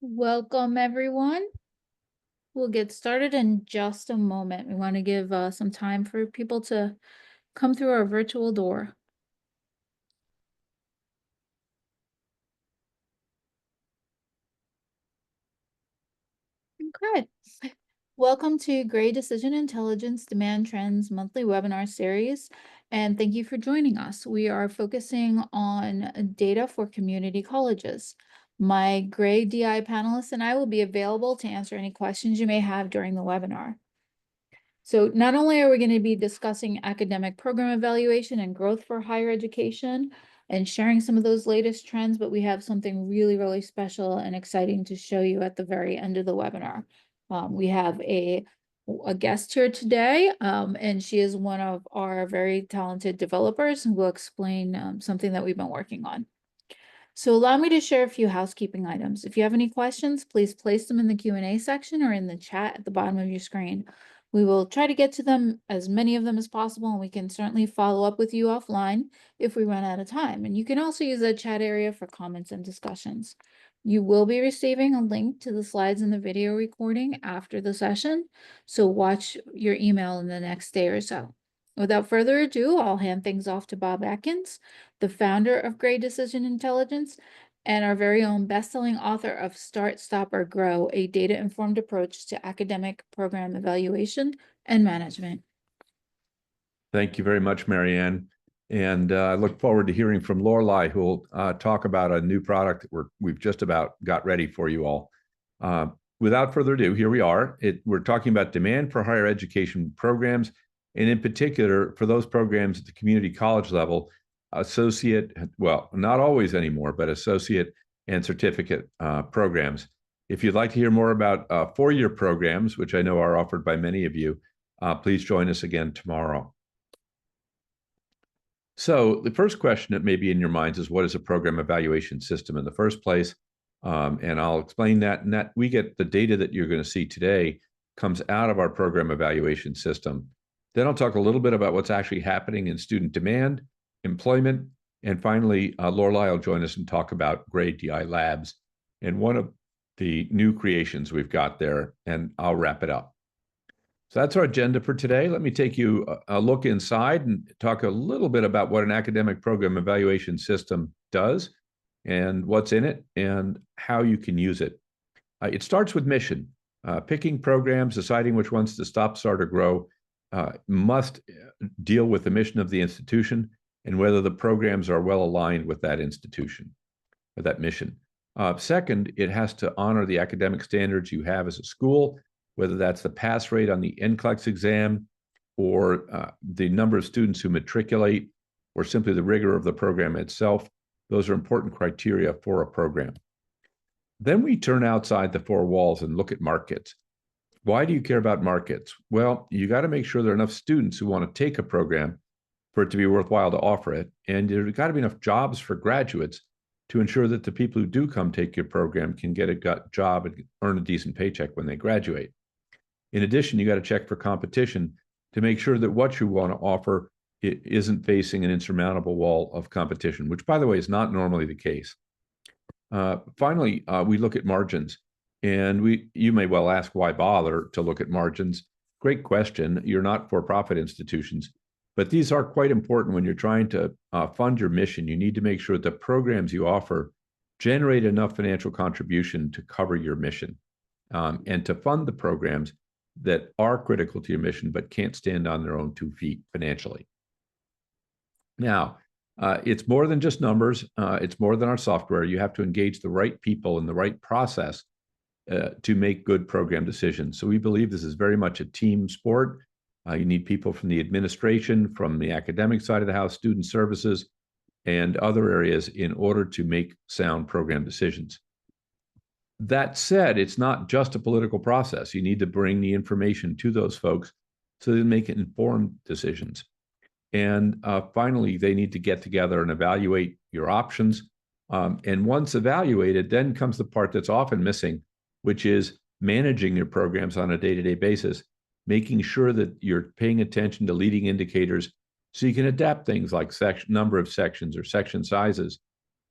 Welcome, everyone. We'll get started in just a moment. We want to give some time for people to come through our virtual door. Okay. Welcome to Gray Decision Intelligence Demand Trends monthly webinar series, and thank you for joining us. We are focusing on data for community colleges. My Gray DI panelists and I will be available to answer any questions you may have during the webinar. So not only are we going to be discussing academic program evaluation and growth for higher education and sharing some of those latest trends, but we have something really, really special and exciting to show you at the very end of the webinar. We have a guest here today, and she is one of our very talented developers who will explain something that we've been working on. So allow me to share a few housekeeping items. If you have any questions, please place them in the Q&A section or in the chat at the bottom of your screen. We will try to get to them, as many of them as possible, and we can certainly follow up with you offline if we run out of time. And you can also use that chat area for comments and discussions. You will be receiving a link to the slides in the video recording after the session, so watch your email in the next day or so. Without further ado, I'll hand things off to Bob Atkins, the founder of Gray Decision Intelligence and our very own best-selling author of Start, Stop, or Grow, a data-informed approach to academic program evaluation and management. Thank you very much, Marianne. And I look forward to hearing from Lorelei, who will talk about a new product that we've just about got ready for you all. Without further ado, here we are. We're talking about demand for higher education programs, and in particular, for those programs at the community college level, associate, well, not always anymore, but associate and certificate programs. If you'd like to hear more about four-year programs, which I know are offered by many of you, please join us again tomorrow. So the first question that may be in your minds is, what is a program evaluation system in the first place? And I'll explain that. And that we get the data that you're going to see today comes out of our program evaluation system. Then I'll talk a little bit about what's actually happening in student demand, employment, and finally, Lorelei will join us and talk about Gray DI Labs and one of the new creations we've got there, and I'll wrap it up. So that's our agenda for today. Let me take you a look inside and talk a little bit about what an academic program evaluation system does and what's in it and how you can use it. It starts with mission. Picking programs, deciding which ones to stop, start, or grow must deal with the mission of the institution and whether the programs are well aligned with that institution or that mission. Second, it has to honor the academic standards you have as a school, whether that's the pass rate on the NCLEX exam or the number of students who matriculate or simply the rigor of the program itself. Those are important criteria for a program. Then we turn outside the four walls and look at markets. Why do you care about markets? Well, you got to make sure there are enough students who want to take a program for it to be worthwhile to offer it. And there's got to be enough jobs for graduates to ensure that the people who do come take your program can get a job and earn a decent paycheck when they graduate. In addition, you got to check for competition to make sure that what you want to offer isn't facing an insurmountable wall of competition, which, by the way, is not normally the case. Finally, we look at margins. And you may well ask, why bother to look at margins? Great question. You're not for-profit institutions, but these are quite important when you're trying to fund your mission. You need to make sure that the programs you offer generate enough financial contribution to cover your mission and to fund the programs that are critical to your mission but can't stand on their own 2 feet financially. Now, it's more than just numbers. It's more than our software. You have to engage the right people in the right process to make good program decisions. So we believe this is very much a team sport. You need people from the administration, from the academic side of the house, student services, and other areas in order to make sound program decisions. That said, it's not just a political process. You need to bring the information to those folks so they make informed decisions. And finally, they need to get together and evaluate your options. And once evaluated, then comes the part that's often missing, which is managing your programs on a day-to-day basis, making sure that you're paying attention to leading indicators so you can adapt things like number of sections or section sizes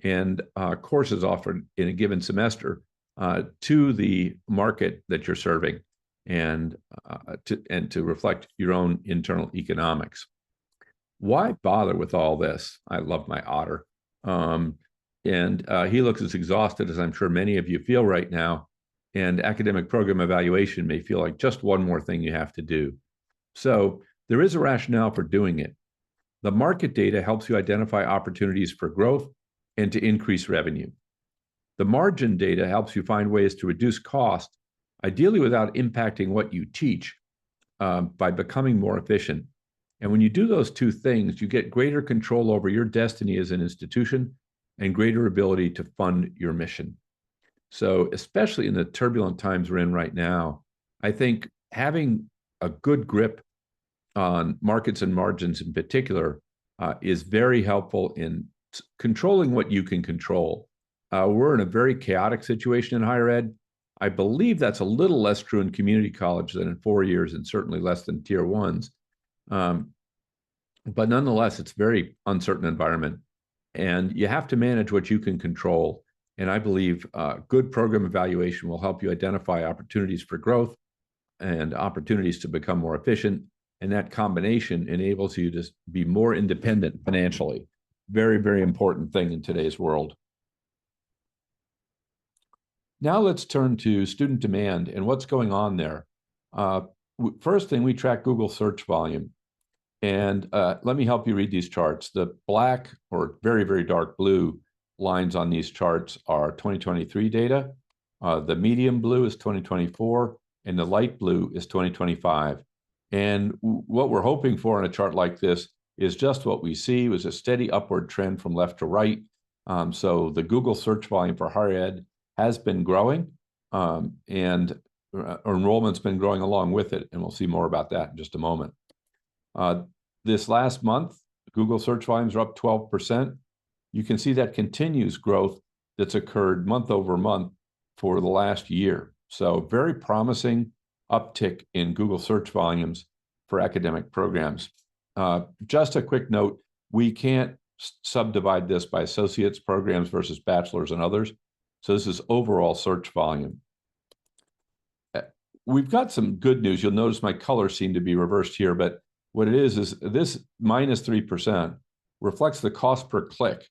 and courses offered in a given semester to the market that you're serving, and to reflect your own internal economics. Why bother with all this? I love my otter. And he looks as exhausted as I'm sure many of you feel right now. And academic program evaluation may feel like just one more thing you have to do. So there is a rationale for doing it. The market data helps you identify opportunities for growth and to increase revenue. The margin data helps you find ways to reduce cost, ideally without impacting what you teach, by becoming more efficient. And when you do those two things, you get greater control over your destiny as an institution and greater ability to fund your mission. So, especially in the turbulent times we're in right now, I think having a good grip on markets and margins in particular is very helpful in controlling what you can control. We're in a very chaotic situation in higher ed. I believe that's a little less true in community college than in 4 years, and certainly less than tier ones. But nonetheless, it's a very uncertain environment, and you have to manage what you can control. And I believe good program evaluation will help you identify opportunities for growth and opportunities to become more efficient. And that combination enables you to be more independent financially. Very, very important thing in today's world. Now let's turn to student demand and what's going on there. First thing, we track Google search volume. And let me help you read these charts. The black or very, very dark blue lines on these charts are 2023 data. The medium blue is 2024, and the light blue is 2025. And what we're hoping for in a chart like this is just what we see was a steady upward trend from left to right. So the Google search volume for higher ed has been growing, and enrollment's been growing along with it. And we'll see more about that in just a moment. This last month, Google search volumes are up 12%. You can see that continues growth that's occurred month over month for the last year. So very promising uptick in Google search volumes for academic programs. Just a quick note, we can't subdivide this by associates programs versus bachelor's and others. So this is overall search volume. We've got some good news. You'll notice my colors seem to be reversed here, but what it is this minus 3% reflects the cost per click.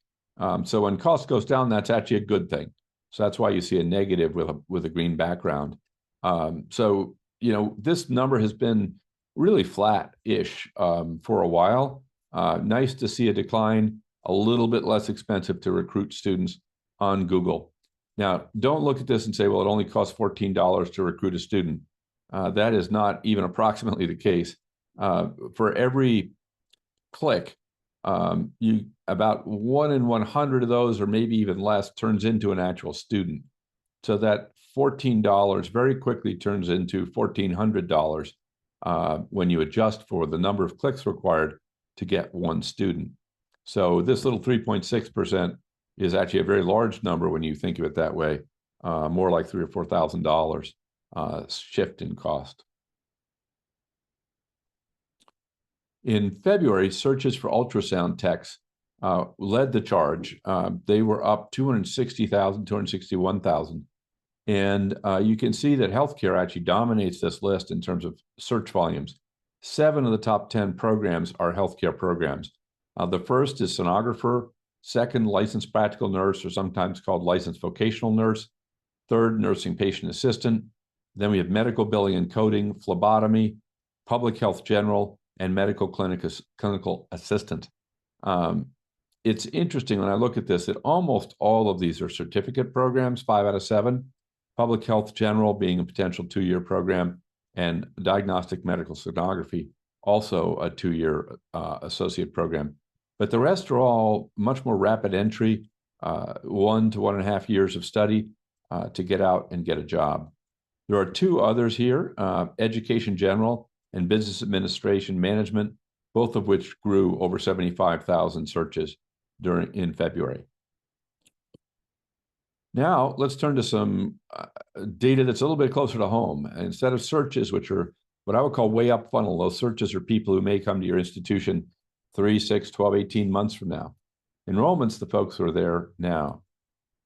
So when cost goes down, that's actually a good thing. So that's why you see a negative with a green background. So, you know, this number has been really flat-ish for a while. Nice to see a decline, a little bit less expensive to recruit students on Google. Now, don't look at this and say, well, it only costs $14 to recruit a student. That is not even approximately the case. For every click, about 1 in 100 of those, or maybe even less, turns into an actual student. So that $14 very quickly turns into $1,400 when you adjust for the number of clicks required to get one student. So this little 3.6% is actually a very large number when you think of it that way, more like $3,000 or $4,000 shift in cost. In February, searches for ultrasound techs led the charge. They were up 260,000, 261,000. And you can see that healthcare actually dominates this list in terms of search volumes. 7 of the top 10 programs are healthcare programs. The first is sonographer, second, licensed practical nurse, or sometimes called licensed vocational nurse, third, nursing patient assistant. Then we have medical billing and coding, phlebotomy, public health general, and medical clinical assistant. It's interesting when I look at this that almost all of these are certificate programs, 5 out of 7. Public health general being a potential 2-year program, and diagnostic medical sonography, also a 2-year associate program. But the rest are all much more rapid entry, 1 to 1.5 years of study to get out and get a job. There are 2 others here, education general and business administration management, both of which grew over 75,000 searches in February. Now let's turn to some data that's a little bit closer to home. Instead of searches, which are what I would call way up funnel, those searches are people who may come to your institution 3, 6, 12, 18 months from now. Enrollment's the folks who are there now.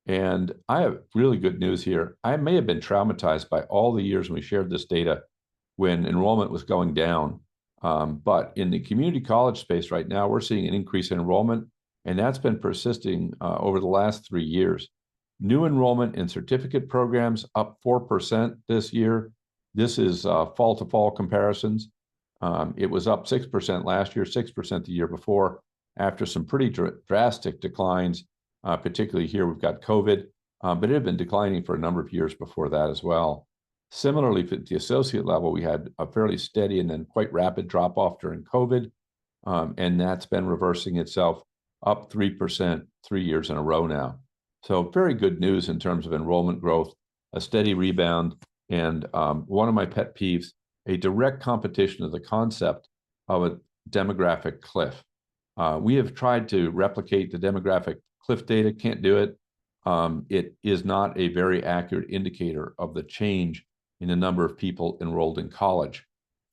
And I have really good news here. I may have been traumatized by all the years when we shared this data when enrollment was going down. But in the community college space right now, we're seeing an increase in enrollment, and that's been persisting over the last 3 years. New enrollment in certificate programs up 4% this year. This is fall-to-fall comparisons. It was up 6% last year, 6% the year before, after some pretty drastic declines, particularly here we've got COVID, but it had been declining for a number of years before that as well. Similarly, at the associate level, we had a fairly steady and then quite rapid drop-off during COVID, and that's been reversing itself, up 3% 3 years in a row now. So very good news in terms of enrollment growth, a steady rebound, and one of my pet peeves, a direct competition of the concept of a demographic cliff. We have tried to replicate the demographic cliff data, can't do it. It is not a very accurate indicator of the change in the number of people enrolled in college.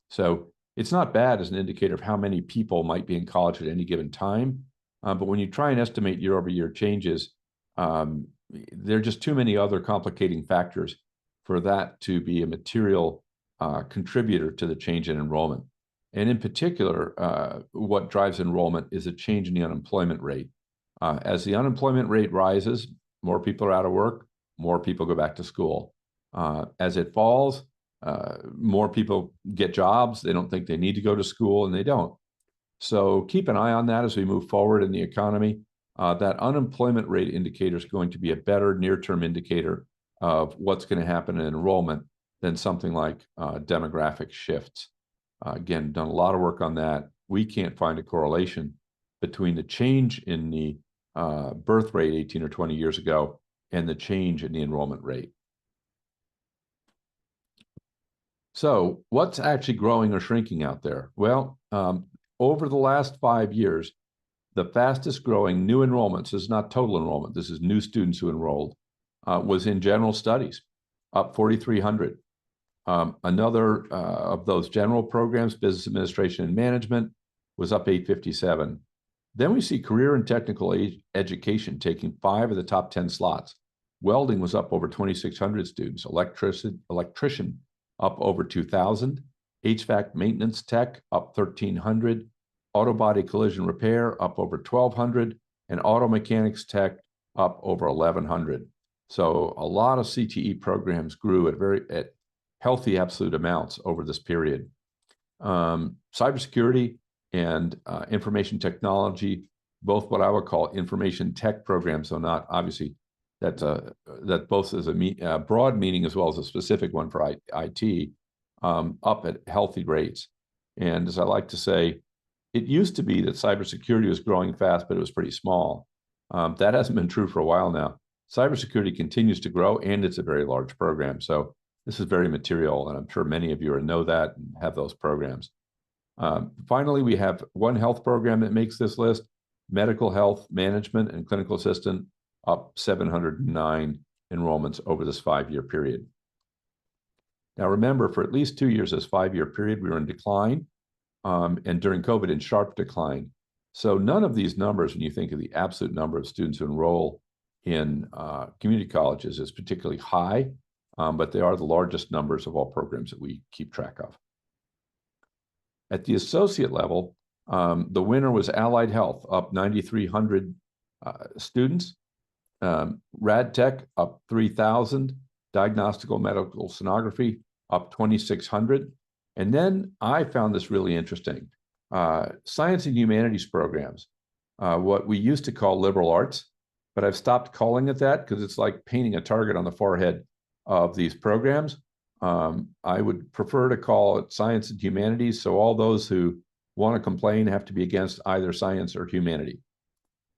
So it's not bad as an indicator of how many people might be in college at any given time. But when you try and estimate year-over-year changes, there are just too many other complicating factors for that to be a material contributor to the change in enrollment. And in particular, what drives enrollment is a change in the unemployment rate. As the unemployment rate rises, more people are out of work, more people go back to school. As it falls, more people get jobs. They don't think they need to go to school, and they don't. So keep an eye on that as we move forward in the economy. That unemployment rate indicator is going to be a better near-term indicator of what's going to happen in enrollment than something like demographic shifts. Again, done a lot of work on that. We can't find a correlation between the change in the birth rate 18 or 20 years ago and the change in the enrollment rate. So what's actually growing or shrinking out there? Well, over the last 5 years, the fastest growing new enrollments, this is not total enrollment, this is new students who enrolled, was in general studies, up 4,300. Another of those general programs, business administration and management, was up 857. Then we see career and technical education taking 5 of the top 10 slots. Welding was up over 2,600 students, electrician up over 2,000, HVAC maintenance tech up 1,300, auto body collision repair up over 1,200, and auto mechanics tech up over 1,100. So a lot of CTE programs grew at healthy absolute amounts over this period. Cybersecurity and information technology, both what I would call information tech programs, so not obviously that both is a broad meaning as well as a specific one for IT, up at healthy rates. And as I like to say, it used to be that cybersecurity was growing fast, but it was pretty small. That hasn't been true for a while now. Cybersecurity continues to grow, and it's a very large program. So this is very material, and I'm sure many of you know that and have those programs. Finally, we have one health program that makes this list, medical health management and clinical assistant, up 709 enrollments over this 5-year period. Now, remember, for at least 2 years, this 5-year period, we were in decline, and during COVID, in sharp decline. So none of these numbers, when you think of the absolute number of students who enroll in community colleges, is particularly high, but they are the largest numbers of all programs that we keep track of. At the associate level, the winner was Allied Health, up 9,300 students. RadTech up 3,000, diagnostical medical sonography up 2,600. And then I found this really interesting. Science and humanities programs, what we used to call liberal arts, but I've stopped calling it that because it's like painting a target on the forehead of these programs. I would prefer to call it science and humanities, so all those who want to complain have to be against either science or humanity.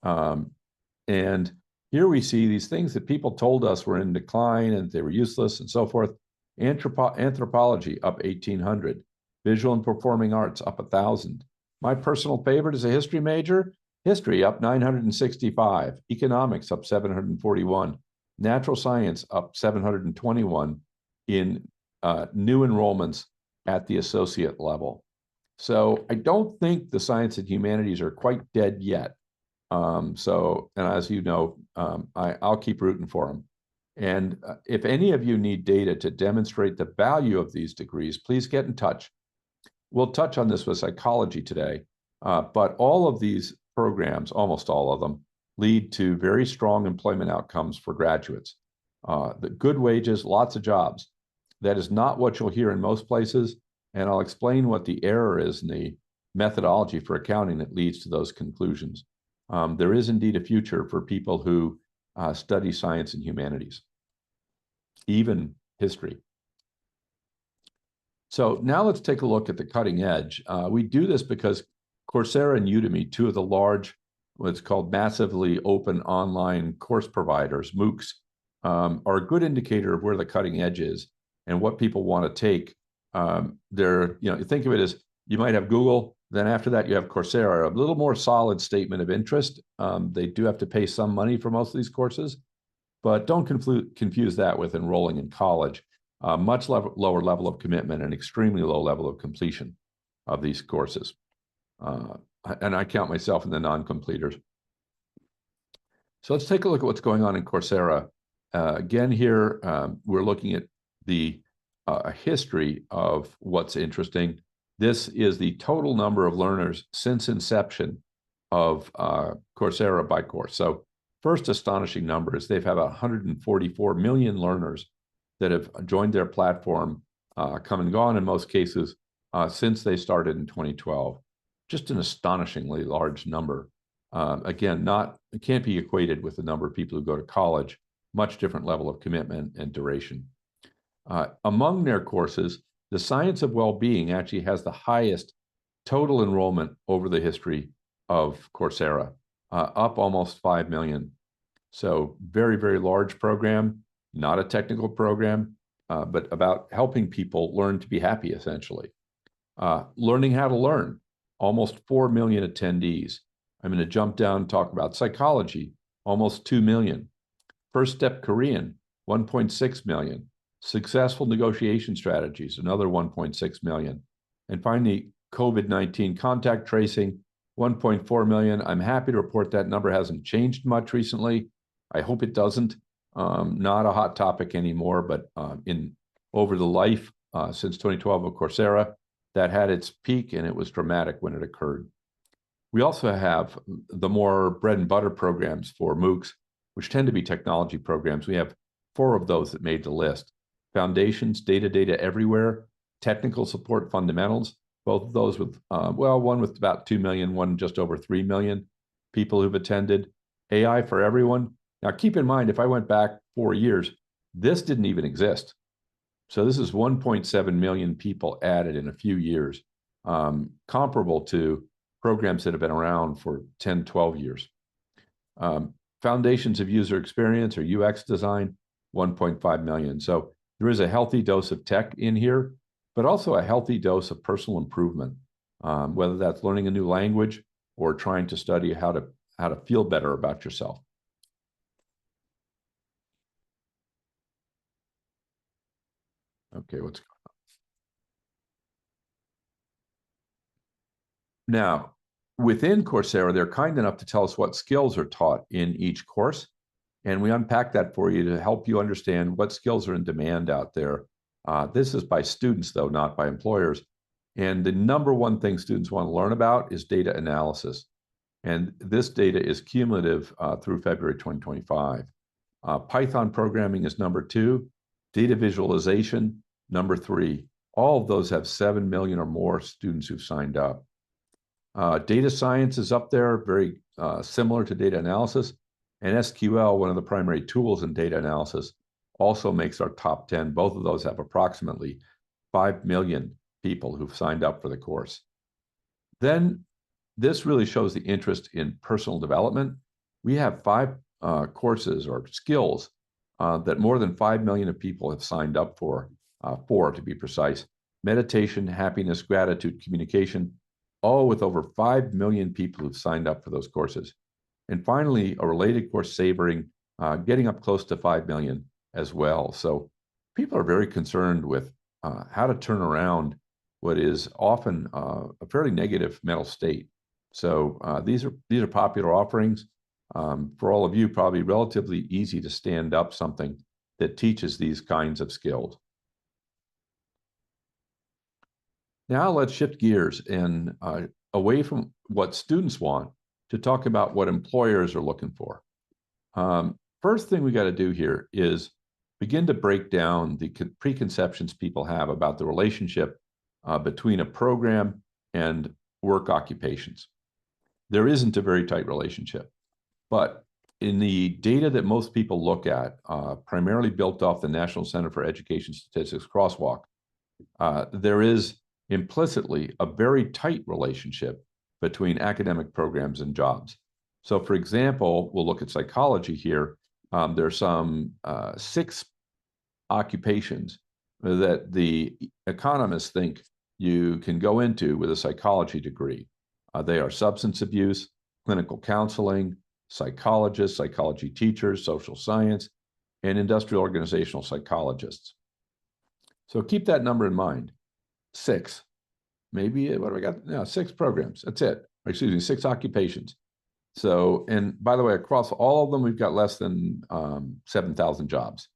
And here we see these things that people told us were in decline and they were useless and so forth. Anthropology up 1,800, visual and performing arts up 1,000. My personal favorite is a history major, history up 965, economics up 741, natural science up 721 in new enrollments at the associate level. So I don't think the science and humanities are quite dead yet. And as you know, I'll keep rooting for them. And if any of you need data to demonstrate the value of these degrees, please get in touch. We'll touch on this with psychology today, but all of these programs, almost all of them, lead to very strong employment outcomes for graduates. The good wages, lots of jobs. That is not what you'll hear in most places, and I'll explain what the error is in the methodology for accounting that leads to those conclusions. There is indeed a future for people who study science and humanities, even history. So now let's take a look at the cutting edge. We do this because Coursera and Udemy, two of the large, what's called massively open online course providers, MOOCs, are a good indicator of where the cutting edge is and what people want to take. Think of it as you might have Google, then after that you have Coursera, a little more solid statement of interest. They do have to pay some money for most of these courses, but don't confuse that with enrolling in college. Much lower level of commitment and extremely low level of completion of these courses. And I count myself in the non-completers. So let's take a look at what's going on in Coursera. Again, here, we're looking at the history of what's interesting. This is the total number of learners since inception of Coursera by course. So first astonishing number is they've had 144 million learners that have joined their platform, come and gone in most cases, since they started in 2012. Just an astonishingly large number. Again, it can't be equated with the number of people who go to college, much different level of commitment and duration. Among their courses, the Science of Wellbeing actually has the highest total enrollment over the history of Coursera, up almost 5 million. So very, very large program, not a technical program, but about helping people learn to be happy, essentially. Learning how to learn, almost 4 million attendees. I'm going to jump down and talk about psychology, almost 2 million. First Step Korean, 1.6 million. Successful negotiation strategies, another 1.6 million. And finally, COVID-19 contact tracing, 1.4 million. I'm happy to report that number hasn't changed much recently. I hope it doesn't. Not a hot topic anymore, but over the life since 2012 of Coursera, that had its peak and it was dramatic when it occurred. We also have the more bread and butter programs for MOOCs, which tend to be technology programs. We have 4 of those that made the list. Foundations, Data Everywhere, Technical Support Fundamentals, both of those with, one with about 2 million, one just over 3 million people who've attended. AI for Everyone. Now, keep in mind, if I went back 4 years, this didn't even exist. So this is 1.7 million people added in a few years, comparable to programs that have been around for 10, 12 years. Foundations of User Experience or UX Design, 1.5 million. So there is a healthy dose of tech in here, but also a healthy dose of personal improvement, whether that's learning a new language or trying to study how to feel better about yourself. Okay, what's going on? Now, within Coursera, they're kind enough to tell us what skills are taught in each course. And we unpack that for you to help you understand what skills are in demand out there. This is by students, though, not by employers. And the number one thing students want to learn about is data analysis. And this data is cumulative through February 2025. Python programming is number 2. Data visualization, number 3. All of those have 7 million or more students who've signed up. Data science is up there, very similar to data analysis. And SQL, one of the primary tools in data analysis, also makes our top 10. Both of those have approximately 5 million people who've signed up for the course. Then this really shows the interest in personal development. We have 5 courses or skills that more than 5 million of people have signed up for 4 to be precise. Meditation, happiness, gratitude, communication, all with over 5 million people who've signed up for those courses. And finally, a related course, Savoring, getting up close to 5 million as well. So people are very concerned with how to turn around what is often a fairly negative mental state. So these are popular offerings. For all of you, probably relatively easy to stand up something that teaches these kinds of skills. Now let's shift gears and away from what students want to talk about what employers are looking for. First thing we got to do here is begin to break down the preconceptions people have about the relationship between a program and work occupations. There isn't a very tight relationship, but in the data that most people look at, primarily built off the National Center for Education Statistics Crosswalk, there is implicitly a very tight relationship between academic programs and jobs. So for example, we'll look at psychology here. There's some 6 occupations that the economists think you can go into with a psychology degree. They are substance abuse, clinical counseling, psychologists, psychology teachers, social science, and industrial organizational psychologists. So keep that number in mind. 6. Maybe, what do we got? No, 6 programs. That's it. Excuse me, 6 occupations. So, and by the way, across all of them, we've got less than 7,000 jobs.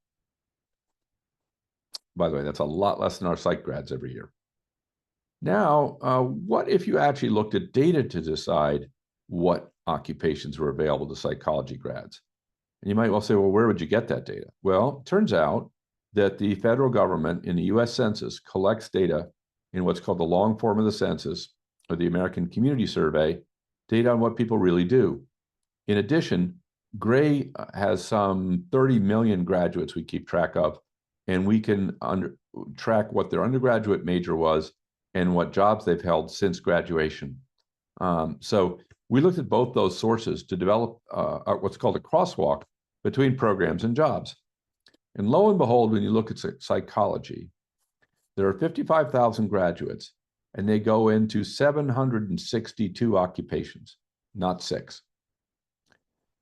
By the way, that's a lot less than our psych grads every year. Now, what if you actually looked at data to decide what occupations were available to psychology grads? And you might well say, well, where would you get that data? Well, it turns out that the federal government in the US Census collects data in what's called the long form of the census, or the American Community Survey, data on what people really do. In addition, Gray has some 30 million graduates we keep track of, and we can track what their undergraduate major was and what jobs they've held since graduation. So we looked at both those sources to develop what's called a crosswalk between programs and jobs. And lo and behold, when you look at psychology, there are 55,000 graduates, and they go into 762 occupations, not 6.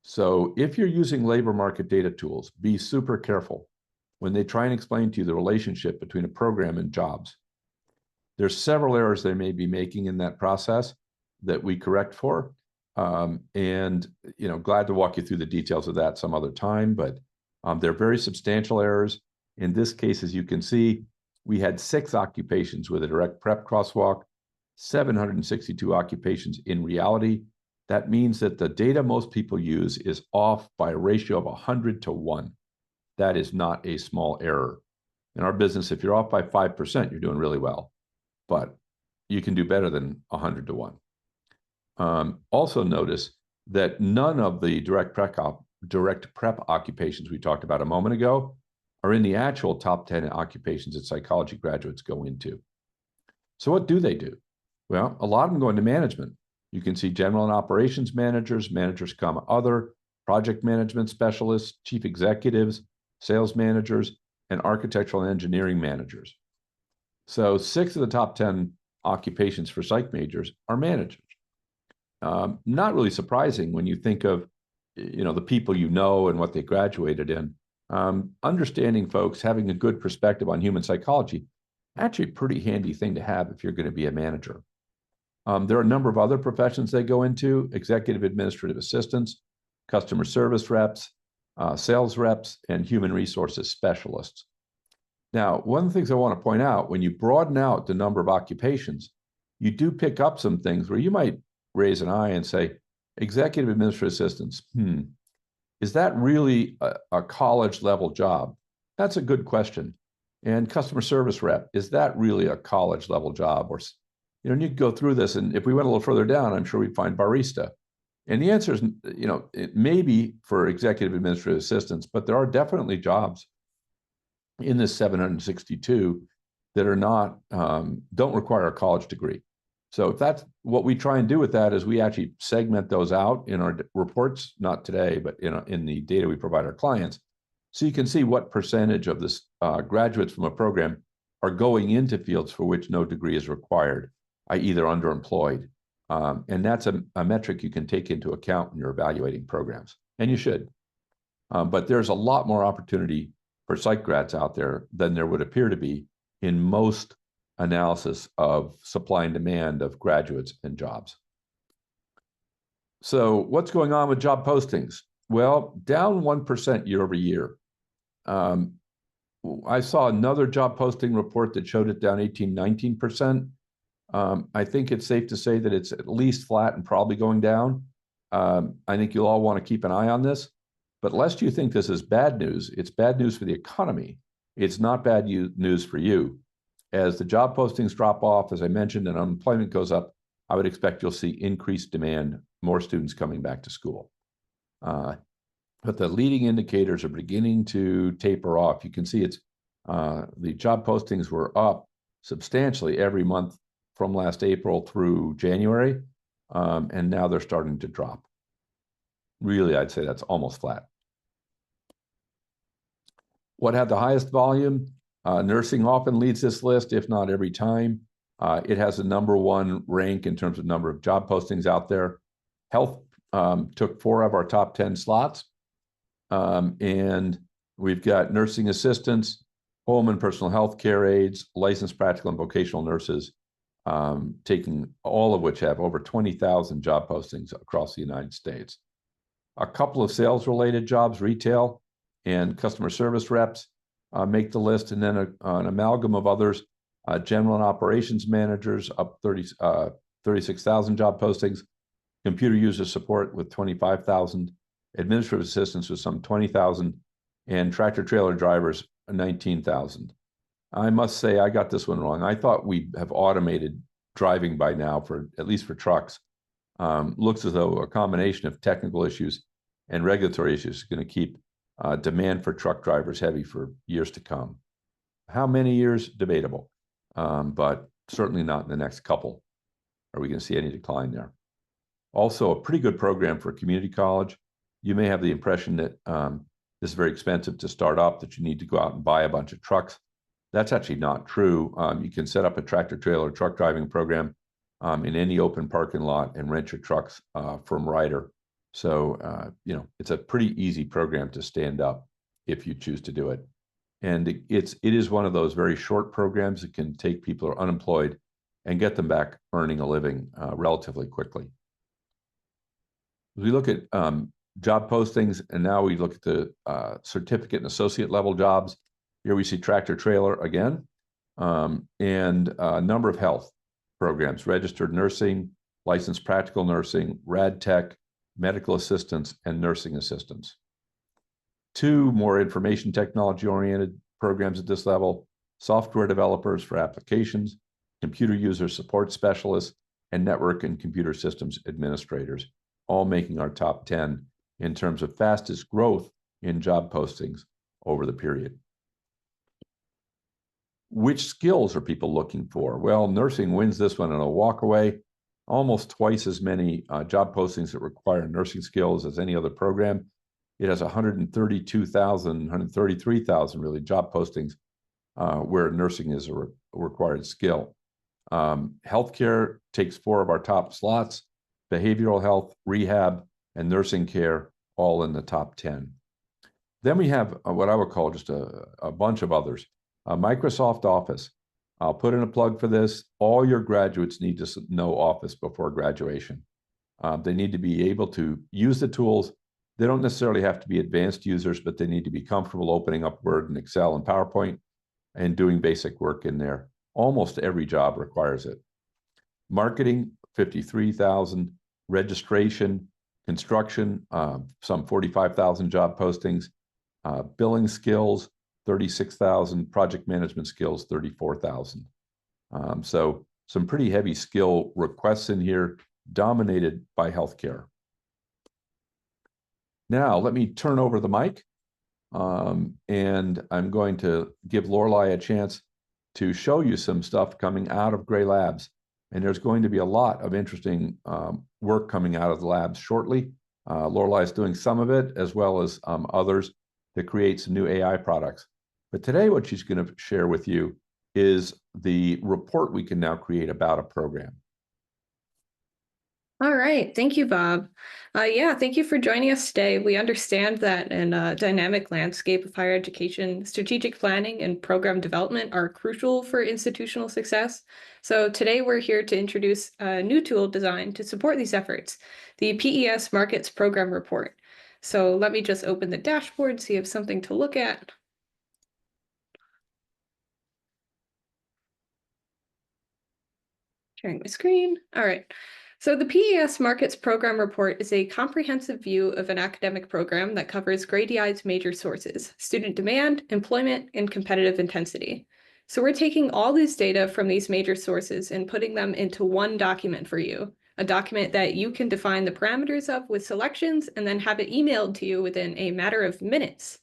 So if you're using labor market data tools, be super careful when they try and explain to you the relationship between a program and jobs. There's several errors they may be making in that process that we correct for. And glad to walk you through the details of that some other time, but they're very substantial errors. In this case, as you can see, we had 6 occupations with a direct prep crosswalk, 762 occupations in reality. That means that the data most people use is off by a ratio of 100 to 1. That is not a small error. In our business, if you're off by 5%, you're doing really well, but you can do better than 100 to 1. Also notice that none of the direct prep occupations we talked about a moment ago are in the actual top 10 occupations that psychology graduates go into. So what do they do? Well, a lot of them go into management. You can see general and operations managers, managers, other, project management specialists, chief executives, sales managers, and architectural and engineering managers. So 6 of the top 10 occupations for psych majors are managers. Not really surprising when you think of, the people and what they graduated in. Understanding folks, having a good perspective on human psychology, actually a pretty handy thing to have if you're going to be a manager. There are a number of other professions they go into: executive administrative assistants, customer service reps, sales reps, and human resources specialists. Now, one of the things I want to point out, when you broaden out the number of occupations, you do pick up some things where you might raise an eye and say, executive administrative assistants, is that really a college level job? That's a good question. And customer service rep, is that really a college level job? Or, you could go through this, and if we went a little further down, I'm sure we'd find barista. And the answer is, it may be for executive administrative assistants, but there are definitely jobs in this 762 that are not, don't require a college degree. So if that's what we try and do with that, is we actually segment those out in our reports, not today, but in the data we provide our clients. So you can see what percentage of this graduates from a program are going into fields for which no degree is required, i.e. they're underemployed. And that's a metric you can take into account when you're evaluating programs, and you should. But there's a lot more opportunity for psych grads out there than there would appear to be in most analysis of supply and demand of graduates and jobs. So what's going on with job postings? Well, down 1% year over year. I saw another job posting report that showed it down 18, 19%. I think it's safe to say that it's at least flat and probably going down. I think you'll all want to keep an eye on this. But lest you think this is bad news, it's bad news for the economy. It's not bad news for you. As the job postings drop off, as I mentioned, and unemployment goes up, I would expect you'll see increased demand, more students coming back to school. But the leading indicators are beginning to taper off. You can see it's the job postings were up substantially every month from last April through January, and now they're starting to drop. Really, I'd say that's almost flat. What had the highest volume? Nursing often leads this list, if not every time. It has the #1 rank in terms of number of job postings out there. Health took 4 of our top 10 slots. And we've got nursing assistants, home and personal health care aides, licensed practical and vocational nurses, taking all of which have over 20,000 job postings across the United States. A couple of sales-related jobs, retail and customer service reps, make the list, and then an amalgam of others. General and operations managers up 36,000 job postings, computer user support with 25,000, administrative assistants with some 20,000, and tractor trailer drivers 19,000. I must say I got this one wrong. I thought we have automated driving by now, for at least for trucks. Looks as though a combination of technical issues and regulatory issues is going to keep demand for truck drivers heavy for years to come. How many years? Debatable, but certainly not in the next couple. Are we going to see any decline there? Also, a pretty good program for community college. You may have the impression that this is very expensive to start up, that you need to go out and buy a bunch of trucks. That's actually not true. You can set up a tractor trailer truck driving program in any open parking lot and rent your trucks from Ryder. So, it's a pretty easy program to stand up if you choose to do it. And it is one of those very short programs that can take people who are unemployed and get them back earning a living relatively quickly. We look at job postings, and now we look at the certificate and associate level jobs. Here we see tractor trailer again, and a number of health programs, registered nursing, licensed practical nursing, rad tech, medical assistants, and nursing assistants. 2 more information technology oriented programs at this level, software developers for applications, computer user support specialists, and network and computer systems administrators, all making our top 10 in terms of fastest growth in job postings over the period. Which skills are people looking for? Well, nursing wins this one in a walkaway. Almost twice as many job postings that require nursing skills as any other program. It has 132,000, 133,000 really job postings where nursing is a required skill. Healthcare takes 4 of our top slots. Behavioral health, rehab, and nursing care, all in the top 10. Then we have what I would call just a bunch of others. Microsoft Office. I'll put in a plug for this. All your graduates need to know Office before graduation. They need to be able to use the tools. They don't necessarily have to be advanced users, but they need to be comfortable opening up Word and Excel and PowerPoint and doing basic work in there. Almost every job requires it. Marketing, 53,000. Registration, construction, some 45,000 job postings. Billing skills, 36,000. Project management skills, 34,000. So some pretty heavy skill requests in here, dominated by healthcare. Now, let me turn over the mic, and I'm going to give Lorelei a chance to show you some stuff coming out of Gray Labs. And there's going to be a lot of interesting work coming out of the labs shortly. Lorelei is doing some of it, as well as others, to create some new AI products. But today, what she's going to share with you is the report we can now create about a program. All right. Thank you, Bob. Yeah, thank you for joining us today. We understand that in a dynamic landscape of higher education, strategic planning and program development are crucial for institutional success. So today we're here to introduce a new tool designed to support these efforts, the PES Markets Program Report. So let me just open the dashboard, so you have something to look at. Sharing my screen. All right. So the PES Markets Program Report is a comprehensive view of an academic program that covers Grade EI's major sources: student demand, employment, and competitive intensity. So we're taking all these data from these major sources and putting them into one document for you, a document that you can define the parameters of with selections and then have it emailed to you within a matter of minutes.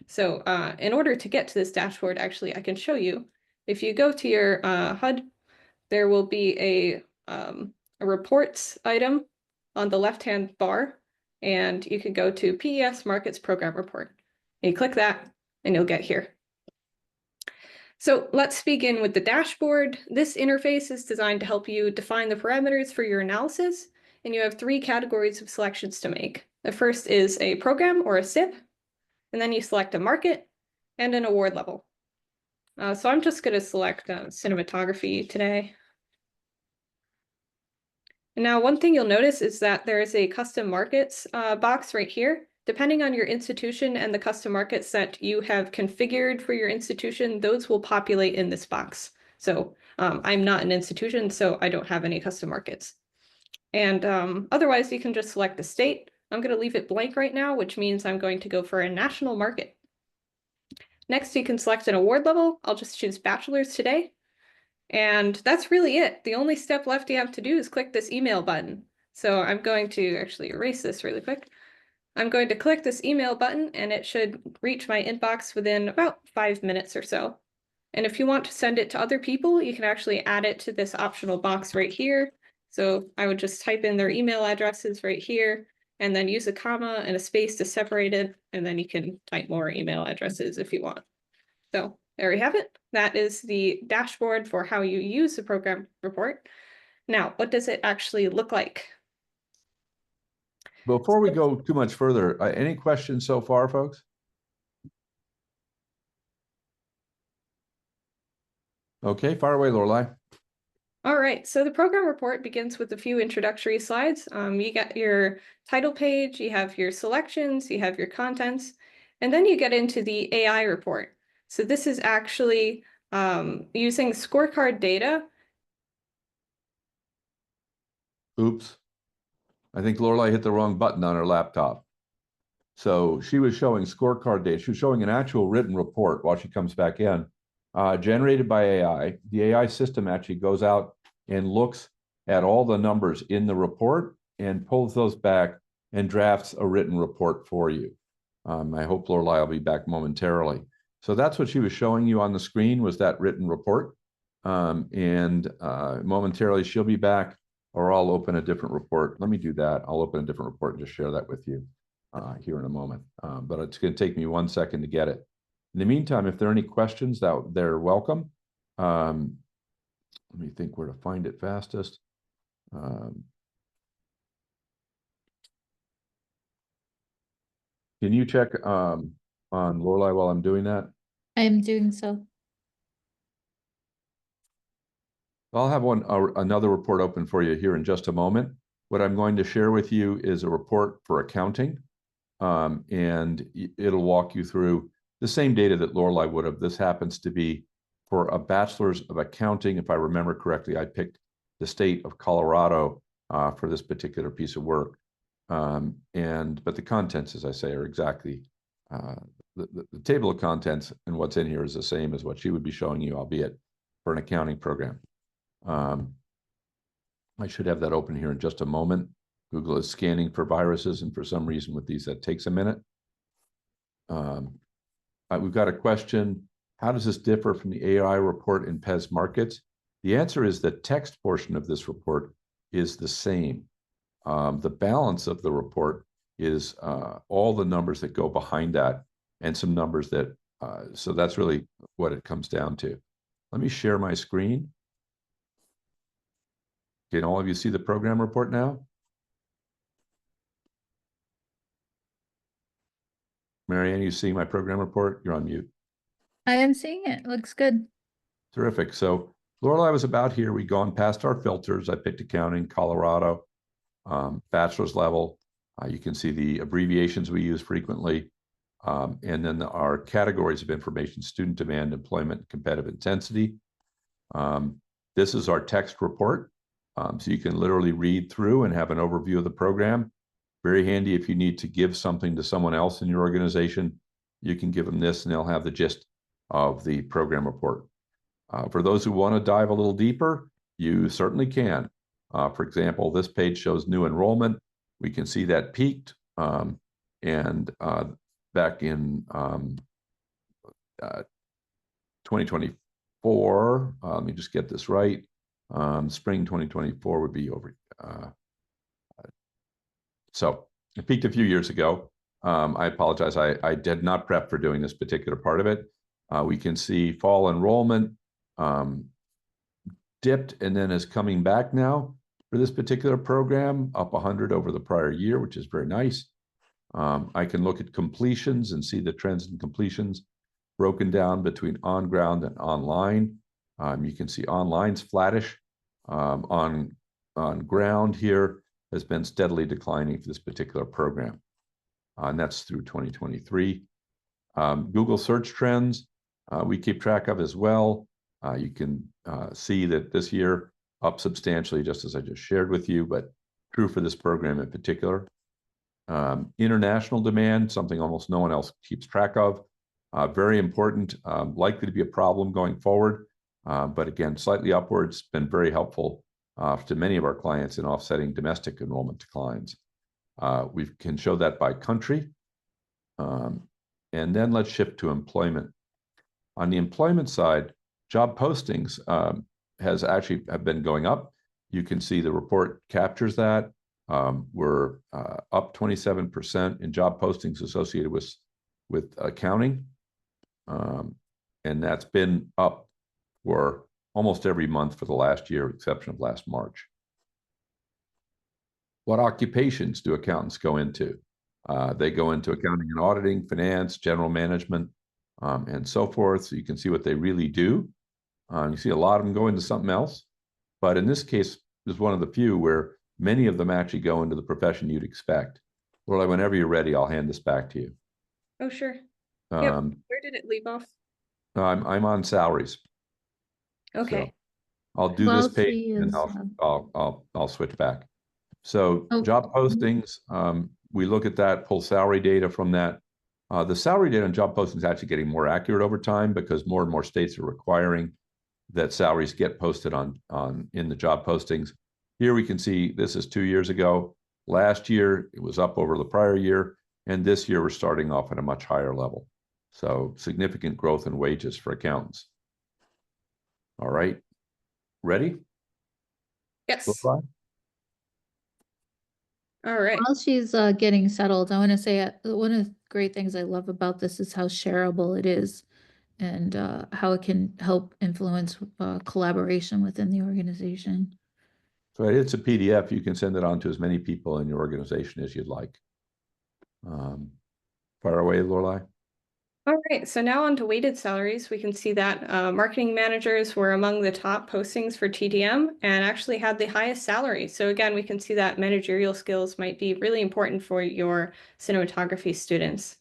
So in order to get to this dashboard, actually, I can show you. If you go to your HUD, there will be a reports item on the left-hand bar, and you can go to PES Markets Program Report. And you click that, and you'll get here. So let's begin with the dashboard. This interface is designed to help you define the parameters for your analysis, and you have 3 categories of selections to make. The first is a program or a SIP, and then you select a market and an award level. So I'm just going to select cinematography today. And now one thing you'll notice is that there is a custom markets box right here. Depending on your institution and the custom markets that you have configured for your institution, those will populate in this box. So I'm not an institution, so I don't have any custom markets. And otherwise, you can just select the state. I'm going to leave it blank right now, which means I'm going to go for a national market. Next, you can select an award level. I'll just choose bachelor's today. And that's really it. The only step left you have to do is click this email button. So I'm going to actually erase this really quick. I'm going to click this email button and it should reach my inbox within about 5 minutes or so. And if you want to send it to other people, you can actually add it to this optional box right here. So I would just type in their email addresses right here and then use a comma and a space to separate it. And then you can type more email addresses if you want. So there we have it. That is the dashboard for how you use the program report. Now, what does it actually look like? Before we go too much further, any questions so far, folks? Okay, fire away, Lorelei. All right, so the program report begins with a few introductory slides. You got your title page, you have your selections, you have your contents, and then you get into the AI report. So this is actually using scorecard data. Oops. I think Lorelei hit the wrong button on her laptop. So she was showing scorecard data. She was showing an actual written report while she comes back in, generated by AI. The AI system actually goes out and looks at all the numbers in the report and pulls those back and drafts a written report for you. I hope Lorelei will be back momentarily. So that's what she was showing you on the screen, was that written report. Momentarily she'll be back, or I'll open a different report. Let me do that. I'll open a different report and just share that with you here in a moment. But it's going to take me 1 second to get it. In the meantime, if there are any questions, they're welcome. Let me think where to find it fastest. Can you check on Lorelei while I'm doing that? I am doing so. I'll have another report open for you here in just a moment. What I'm going to share with you is a report for accounting, and it'll walk you through the same data that Lorelei would have. This happens to be for a bachelor's of accounting. If I remember correctly, I picked the state of Colorado for this particular piece of work. But the contents, as I say, are exactly the table of contents, and what's in here is the same as what she would be showing you, albeit for an accounting program. I should have that open here in just a moment. Google is scanning for viruses, and for some reason with these, that takes a minute. We've got a question. How does this differ from the AI report in PES Markets? The answer is the text portion of this report is the same. The balance of the report is all the numbers that go behind that and some numbers that, so that's really what it comes down to. Let me share my screen. Can all of you see the program report now? Marianne, you see my program report? You're on mute. I am seeing it. Looks good. Terrific. So Lorelei was about here. We'd gone past our filters. I picked accounting, Colorado, bachelor's level. You can see the abbreviations we use frequently. And then our categories of information: student demand, employment, competitive intensity. This is our text report. So you can literally read through and have an overview of the program. Very handy if you need to give something to someone else in your organization. You can give them this and they'll have the gist of the program report. For those who want to dive a little deeper, you certainly can. For example, this page shows new enrollment. We can see that peaked back in 2024. Let me just get this right. Spring 2024 would be over. So it peaked a few years ago. I apologize. I did not prep for doing this particular part of it. We can see fall enrollment dipped and then is coming back now for this particular program, up 100 over the prior year, which is very nice. I can look at completions and see the trends in completions broken down between on-ground and online. You can see online's flattish. On ground here has been steadily declining for this particular program. And that's through 2023. Google search trends we keep track of as well. You can see that this year up substantially, just as I just shared with you, but true for this program in particular. International demand, something almost no one else keeps track of. Very important, likely to be a problem going forward, but again, slightly upwards, been very helpful to many of our clients in offsetting domestic enrollment declines. We can show that by country. And then let's shift to employment. On the employment side, job postings have been going up. You can see the report captures that. We're up 27% in job postings associated with accounting. And that's been up for almost every month for the last year, with the exception of last March. What occupations do accountants go into? They go into accounting and auditing, finance, general management, and so forth. So you can see what they really do. You see a lot of them go into something else. But in this case, there's one of the few where many of them actually go into the profession you'd expect. Lorelei, whenever you're ready, I'll hand this back to you. Oh, sure. Yep. Where did it leave off? I'm on salaries. Okay. So I'll do this page and I'll switch back. So job postings, we look at that, pull salary data from that. The salary data on job postings is actually getting more accurate over time because more and more states are requiring that salaries get posted in the job postings. Here we can see this is 2 years ago. Last year, it was up over the prior year. And this year, we're starting off at a much higher level. So significant growth in wages for accountants. All right. Ready? Yes. All right. While she's getting settled, I want to say one of the great things I love about this is how shareable it is and how it can help influence collaboration within the organization. So it's a PDF. You can send it on to as many people in your organization as you'd like. Fire away, Lorelei. All right, so now on to weighted salaries. We can see that marketing managers were among the top postings for TDM and actually had the highest salary. So again, we can see that managerial skills might be really important for your cinematography students.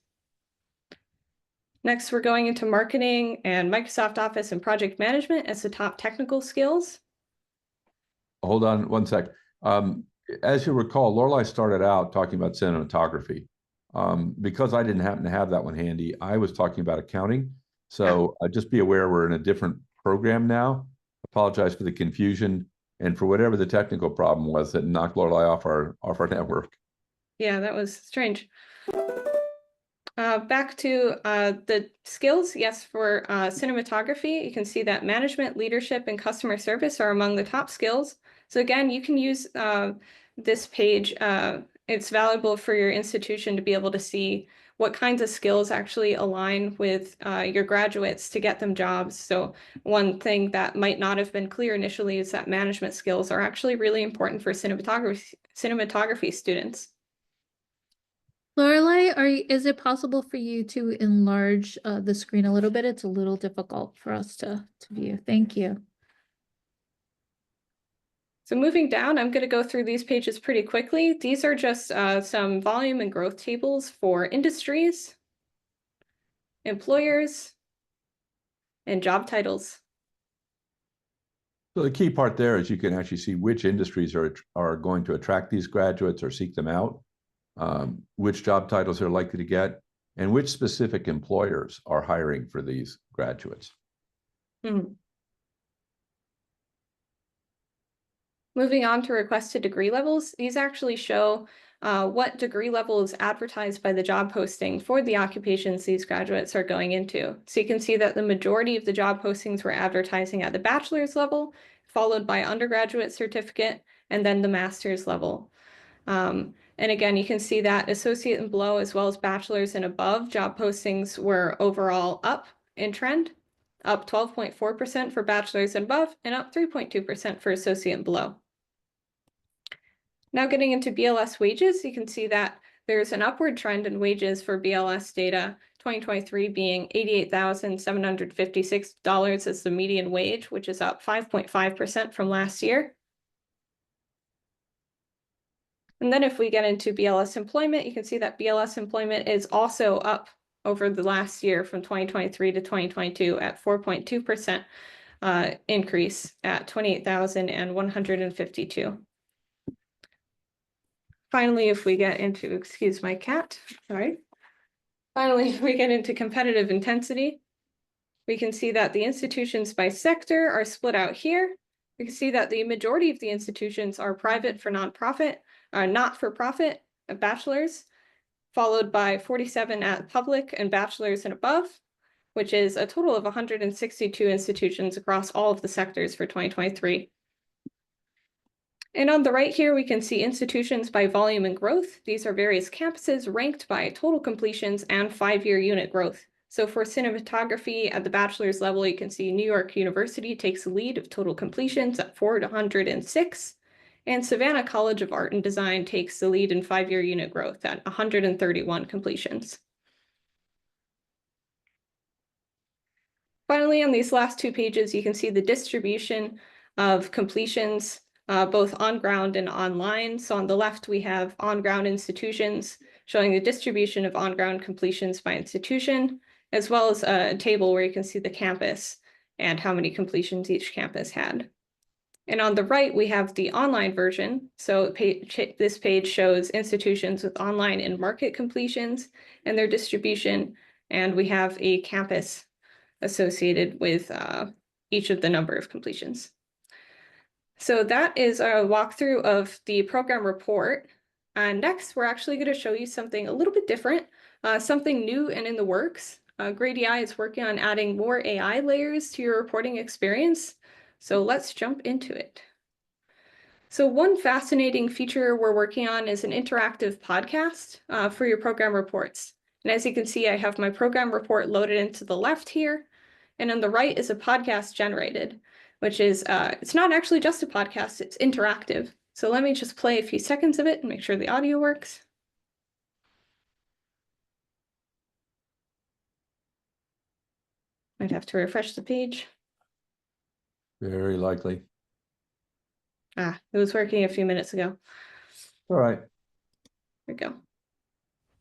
Next, we're going into marketing and Microsoft Office and project management as the top technical skills. Hold on one sec. As you recall, Lorelei started out talking about cinematography. Because I didn't happen to have that one handy, I was talking about accounting. So just be aware we're in a different program now. Apologize for the confusion and for whatever the technical problem was that knocked Lorelei off our network. Yeah, that was strange. Back to the skills, yes, for cinematography, you can see that management, leadership, and customer service are among the top skills. So again, you can use this page. It's valuable for your institution to be able to see what kinds of skills actually align with your graduates to get them jobs. So one thing that might not have been clear initially is that management skills are actually really important for cinematography students. Lorelai, is it possible for you to enlarge the screen a little bit? It's a little difficult for us to view. Thank you. So moving down, I'm going to go through these pages pretty quickly. These are just some volume and growth tables for industries, employers, and job titles. So the key part there is you can actually see which industries are going to attract these graduates or seek them out, which job titles they're likely to get, and which specific employers are hiring for these graduates. Moving on to requested degree levels, these actually show what degree level is advertised by the job posting for the occupations these graduates are going into. So you can see that the majority of the job postings were advertising at the bachelor's level, followed by undergraduate certificate, and then the master's level. And again, you can see that associate and below, as well as bachelor's and above, job postings were overall up in trend, up 12.4% for bachelor's and above, and up 3.2% for associate and below. Now getting into BLS wages, you can see that there's an upward trend in wages for BLS data, 2023 being $88,756 as the median wage, which is up 5.5% from last year. And then if we get into BLS employment, you can see that BLS employment is also up over the last year from 2023 to 2022 at 4.2% increase at 28,152. Finally, if we get into, excuse my cat, sorry. Finally, if we get into competitive intensity, we can see that the institutions by sector are split out here. We can see that the majority of the institutions are private for nonprofit, not-for-profit bachelors, followed by 47 at public and bachelors and above, which is a total of 162 institutions across all of the sectors for 2023. And on the right here, we can see institutions by volume and growth. These are various campuses ranked by total completions and 5-year unit growth. So for cinematography at the bachelor's level, you can see New York University takes the lead of total completions at 406, and Savannah College of Art and Design takes the lead in 5-year unit growth at 131 completions. Finally, on these last two pages, you can see the distribution of completions both on ground and online. So on the left, we have on-ground institutions showing the distribution of on-ground completions by institution, as well as a table where you can see the campus and how many completions each campus had. And on the right, we have the online version. So this page shows institutions with online and market completions and their distribution. And we have a campus associated with each of the number of completions. So that is a walkthrough of the program report. And next, we're actually going to show you something a little bit different, something new and in the works. Grade EI is working on adding more AI layers to your reporting experience. So let's jump into it. So one fascinating feature we're working on is an interactive podcast for your program reports. And as you can see, I have my program report loaded into the left here. And on the right is a podcast generated, which is, it's not actually just a podcast, it's interactive. So let me just play a few seconds of it and make sure the audio works. Might have to refresh the page. Very likely. It was working a few minutes ago. All right. There we go.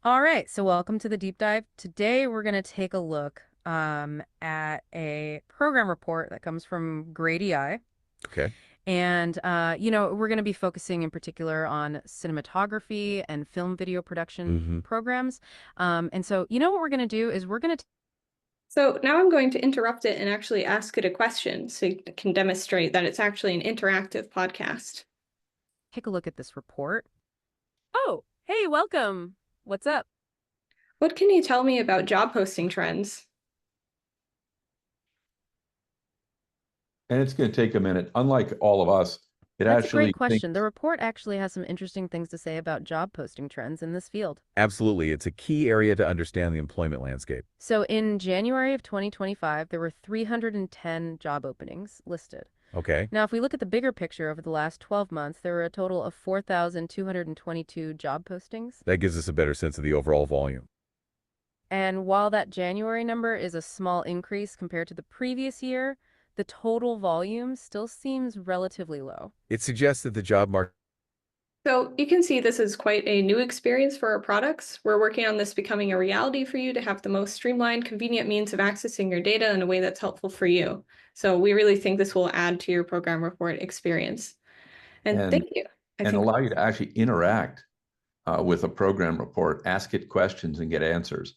All right, so welcome to the deep dive. Today we're going to take a look at a program report that comes from Grade EI. Okay. And, we're going to be focusing in particular on cinematography and film video production programs. And so, what we're going to do is we're going to... So now I'm going to interrupt it and actually ask it a question so you can demonstrate that it's actually an interactive podcast. Take a look at this report. Oh, hey, welcome. What's up? What can you tell me about job posting trends? And it's going to take a minute. Unlike all of us, That's a great question. The report actually has some interesting things to say about job posting trends in this field. Absolutely. It's a key area to understand the employment landscape. So in January of 2025, there were 310 job openings listed. Okay. Now, if we look at the bigger picture over the last 12 months, there were a total of 4,222 job postings. That gives us a better sense of the overall volume. And while that January number is a small increase compared to the previous year, the total volume still seems relatively low. It suggests that the job market. So you can see this is quite a new experience for our products. We're working on this becoming a reality for you to have the most streamlined, convenient means of accessing your data in a way that's helpful for you. So we really think this will add to your program report experience. And thank you. And allow you to actually interact with a program report, ask it questions and get answers.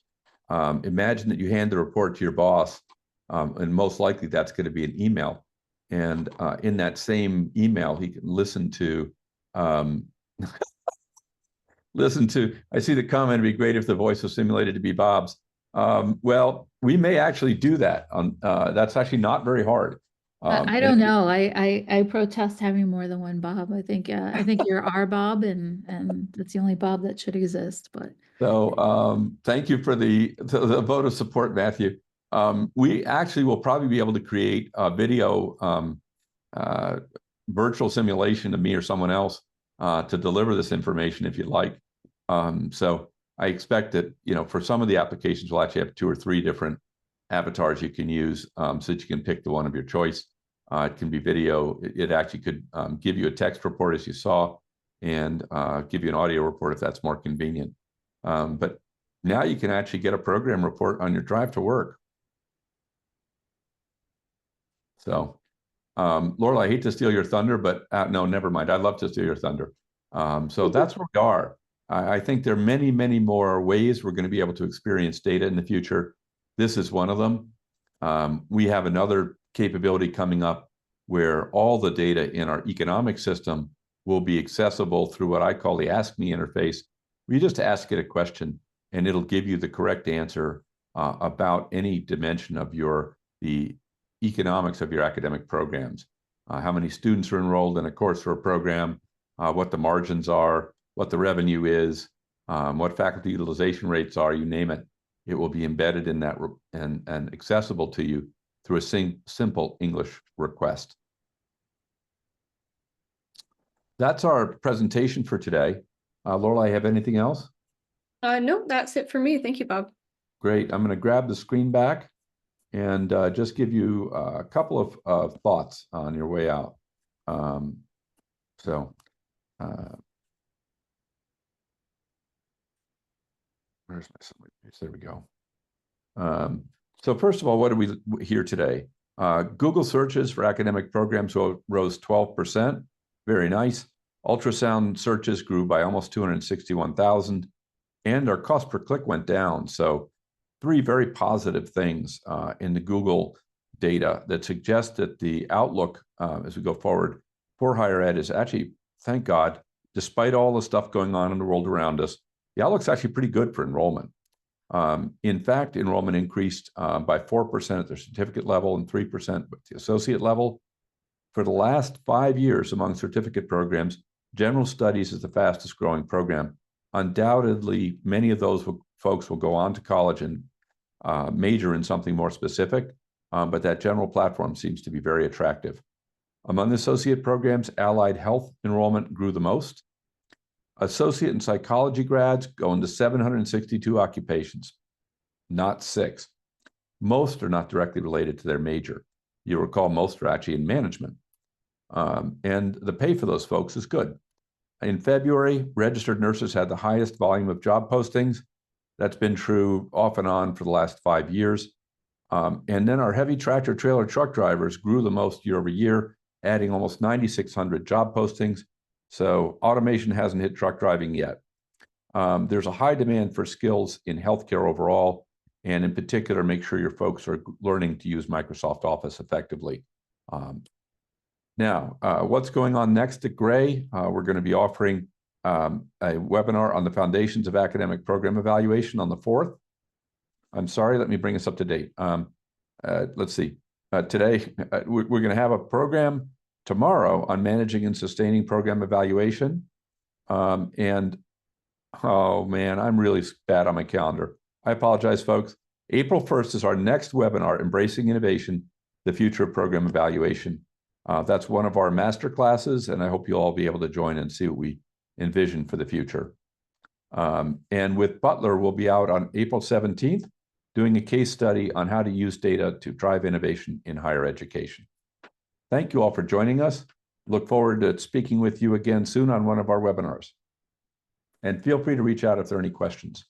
Imagine that you hand the report to your boss, and most likely that's going to be an email. And in that same email, he can listen to, I see the comment, it'd be great if the voice was simulated to be Bob's. Well, we may actually do that. That's actually not very hard. I don't know. I protest having more than one Bob. I think you're our Bob, and that's the only Bob that should exist. But so thank you for the vote of support, Matthew. We actually will probably be able to create a video virtual simulation of me or someone else to deliver this information if you'd like. So I expect that, for some of the applications, we'll actually have 2 or 3 different avatars you can use so that you can pick the one of your choice. It can be video. It actually could give you a text report as you saw and give you an audio report if that's more convenient. But now you can actually get a program report on your drive to work. So, Laurel, I hate to steal your thunder, but no, never mind. I'd love to steal your thunder. So that's where we are. I think there are many, many more ways we're going to be able to experience data in the future. This is one of them. We have another capability coming up where all the data in our economic system will be accessible through what I call the Ask Me interface. You just ask it a question and it'll give you the correct answer about any dimension of the economics of your academic programs. How many students are enrolled in a course or a program, what the margins are, what the revenue is, what faculty utilization rates are, you name it. It will be embedded in that and accessible to you through a simple English request. That's our presentation for today. Lorelei, have anything else? No, that's it for me. Thank you, Bob. Great. I'm going to grab the screen back and just give you a couple of thoughts on your way out. Where's my summary page? There we go. So first of all, what do we hear today? Google searches for academic programs rose 12%. Very nice. Ultrasound searches grew by almost 261,000, and our cost per click went down. So 3 very positive things in the Google data that suggest that the outlook as we go forward for higher ed is actually, thank God, despite all the stuff going on in the world around us, the outlook's actually pretty good for enrollment. In fact, enrollment increased by 4% at the certificate level and 3% at the associate level. For the last 5 years among certificate programs, general studies is the fastest growing program. Undoubtedly, many of those folks will go on to college and major in something more specific, but that general platform seems to be very attractive. Among associate programs, allied health enrollment grew the most. Associate in psychology grads go into 762 occupations, not 6. Most are not directly related to their major. You'll recall most are actually in management. And the pay for those folks is good. In February, registered nurses had the highest volume of job postings. That's been true off and on for the last 5 years. And then our heavy tractor trailer truck drivers grew the most year over year, adding almost 9,600 job postings. So automation hasn't hit truck driving yet. There's a high demand for skills in healthcare overall, and in particular, make sure your folks are learning to use Microsoft Office effectively. Now, what's going on next at Gray? We're going to be offering a webinar on the foundations of academic program evaluation on the 4th. I'm sorry, let me bring us up to date. Let's see. Today, we're going to have a program tomorrow on managing and sustaining program evaluation. And, oh man, I'm really bad on my calendar. I apologize, folks. April 1st is our next webinar, Embracing Innovation, the Future of Program Evaluation. That's one of our master classes, and I hope you'll all be able to join and see what we envision for the future. And with Butler, we'll be out on April 17th doing a case study on how to use data to drive innovation in higher education. Thank you all for joining us. Look forward to speaking with you again soon on one of our webinars. And feel free to reach out if there are any questions.